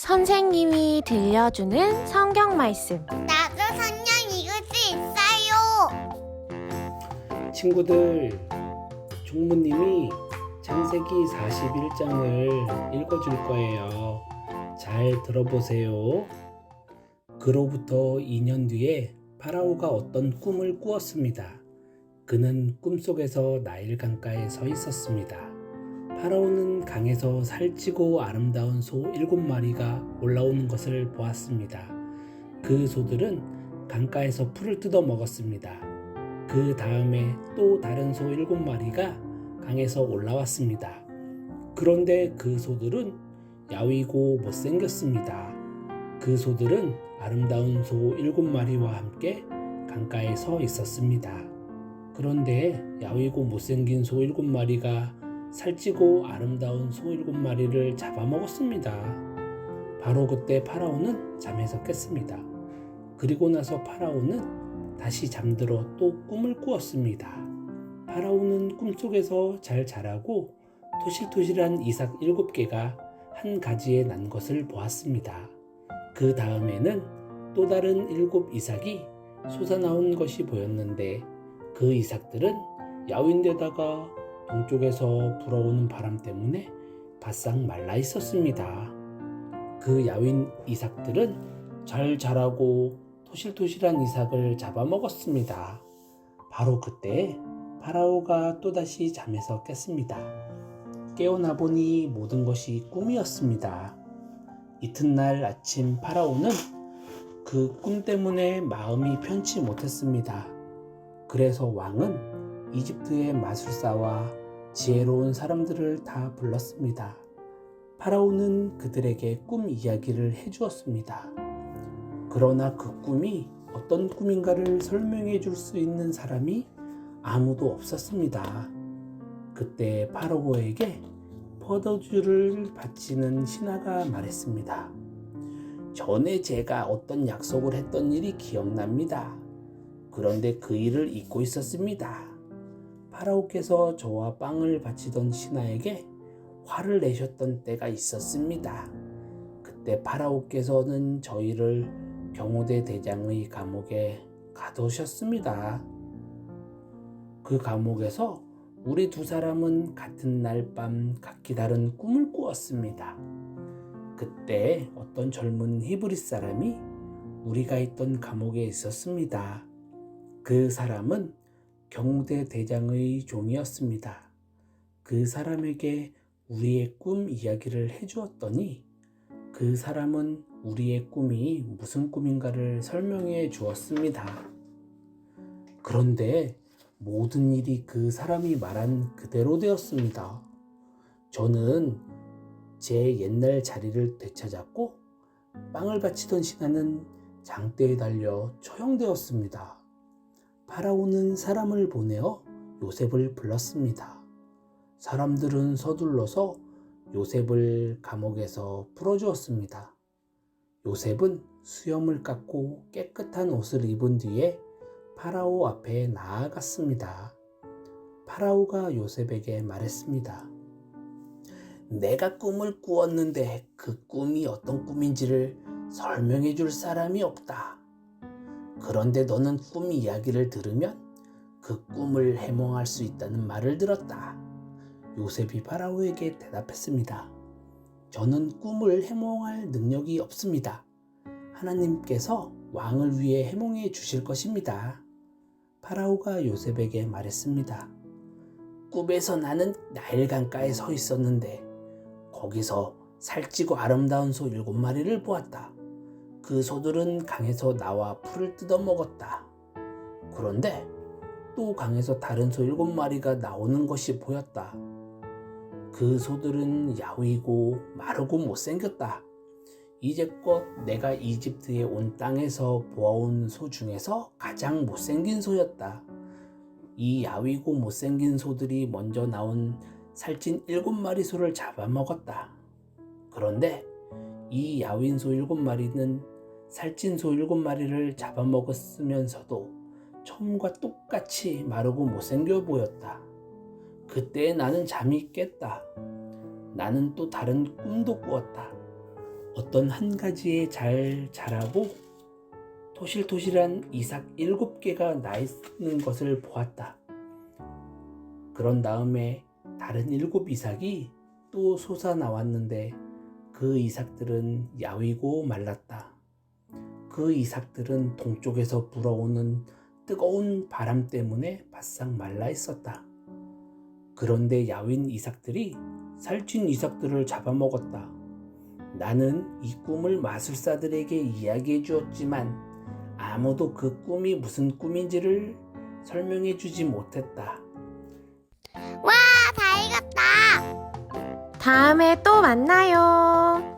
선생님이 들려주는 성경 말씀. 나도 성경 읽을 수 있어요. 친구들, 종무님이 창세기 41장을 읽어줄 거예요. 잘 들어보세요. 그로부터 2년 뒤에 파라오가 어떤 꿈을 꾸었습니다. 그는 꿈속에서 나일 강가에 서 있었습니다. 파라오는 강에서 살찌고 아름다운 소 7마리가 올라오는 것을 보았습니다. 그 소들은 강가에서 풀을 뜯어 먹었습니다. 그 다음에 또 다른 소 7마리가 강에서 올라왔습니다. 그런데 그 소들은 야위고 못생겼습니다. 그 소들은 아름다운 소 7마리와 함께 강가에 서 있었습니다. 그런데 야위고 못생긴 소 7마리가 살찌고 아름다운 소 7마리를 잡아먹었습니다. 바로 그때 파라오는 잠에서 깼습니다. 그리고 나서 파라오는 다시 잠들어 또 꿈을 꾸었습니다. 파라오는 꿈속에서 잘 자라고 토실토실한 이삭 7개가 한 가지에 난 것을 보았습니다. 그 다음에는 또 다른 7 이삭이 솟아나온 것이 보였는데 그 이삭들은 야윈데다가 동쪽에서 불어오는 바람 때문에 바싹 말라 있었습니다. 그 야윈 이삭들은 잘 자라고 토실토실한 이삭을 잡아먹었습니다. 바로 그때 파라오가 또다시 잠에서 깼습니다. 깨어나 보니 모든 것이 꿈이었습니다. 이튿날 아침 파라오는 그 꿈 때문에 마음이 편치 못했습니다. 그래서 왕은 이집트의 마술사와 지혜로운 사람들을 다 불렀습니다. 파라오는 그들에게 꿈 이야기를 해주었습니다. 그러나 그 꿈이 어떤 꿈인가를 설명해 줄 수 있는 사람이 아무도 없었습니다. 그때 파라오에게 포도주를 바치는 신하가 말했습니다. 전에 제가 어떤 약속을 했던 일이 기억납니다. 그런데 그 일을 잊고 있었습니다. 파라오께서 저와 빵을 바치던 신하에게 화를 내셨던 때가 있었습니다. 그때 파라오께서는 저희를 경호대 대장의 감옥에 가두셨습니다. 그 감옥에서 우리 두 사람은 같은 날 밤 각기 다른 꿈을 꾸었습니다. 그때 어떤 젊은 히브리 사람이 우리가 있던 감옥에 있었습니다. 그 사람은 경호대 대장의 종이었습니다. 그 사람에게 우리의 꿈 이야기를 해주었더니 그 사람은 우리의 꿈이 무슨 꿈인가를 설명해 주었습니다. 그런데 모든 일이 그 사람이 말한 그대로 되었습니다. 저는 제 옛날 자리를 되찾았고 빵을 바치던 신하는 장대에 달려 처형되었습니다. 파라오는 사람을 보내어 요셉을 불렀습니다. 사람들은 서둘러서 요셉을 감옥에서 풀어주었습니다. 요셉은 수염을 깎고 깨끗한 옷을 입은 뒤에 파라오 앞에 나아갔습니다. 파라오가 요셉에게 말했습니다. 내가 꿈을 꾸었는데 그 꿈이 어떤 꿈인지를 설명해 줄 사람이 없다. 그런데 너는 꿈 이야기를 들으면 그 꿈을 해몽할 수 있다는 말을 들었다. 요셉이 파라오에게 대답했습니다. 저는 꿈을 해몽할 능력이 없습니다. 하나님께서 왕을 위해 해몽해 주실 것입니다. 파라오가 요셉에게 말했습니다. 꿈에서 나는 나일 강가에 서 있었는데 거기서 살찌고 아름다운 소 7마리를 보았다. 그 소들은 강에서 나와 풀을 뜯어 먹었다. 그런데 또 강에서 다른 소 7마리가 나오는 것이 보였다. 그 소들은 야위고 마르고 못생겼다. 이제껏 내가 이집트에 온 땅에서 보아온 소 중에서 가장 못생긴 소였다. 이 야위고 못생긴 소들이 먼저 나온 살찐 7마리 소를 잡아먹었다. 그런데 이 야윈 소 7마리는 살찐 소 7마리를 잡아먹었으면서도 처음과 똑같이 마르고 못생겨 보였다. 그때 나는 잠이 깼다. 나는 또 다른 꿈도 꾸었다. 어떤 한 가지에 잘 자라고 토실토실한 이삭 7개가 나 있는 것을 보았다. 그런 다음에 다른 7 이삭이 또 솟아나왔는데 그 이삭들은 야위고 말랐다. 그 이삭들은 동쪽에서 불어오는 뜨거운 바람 때문에 바싹 말라 있었다. 그런데 야윈 이삭들이 살찐 이삭들을 잡아먹었다. 나는 이 꿈을 마술사들에게 이야기해 주었지만 아무도 그 꿈이 무슨 꿈인지를 설명해 주지 못했다. 와, 다 익었다. 다음에 또 만나요.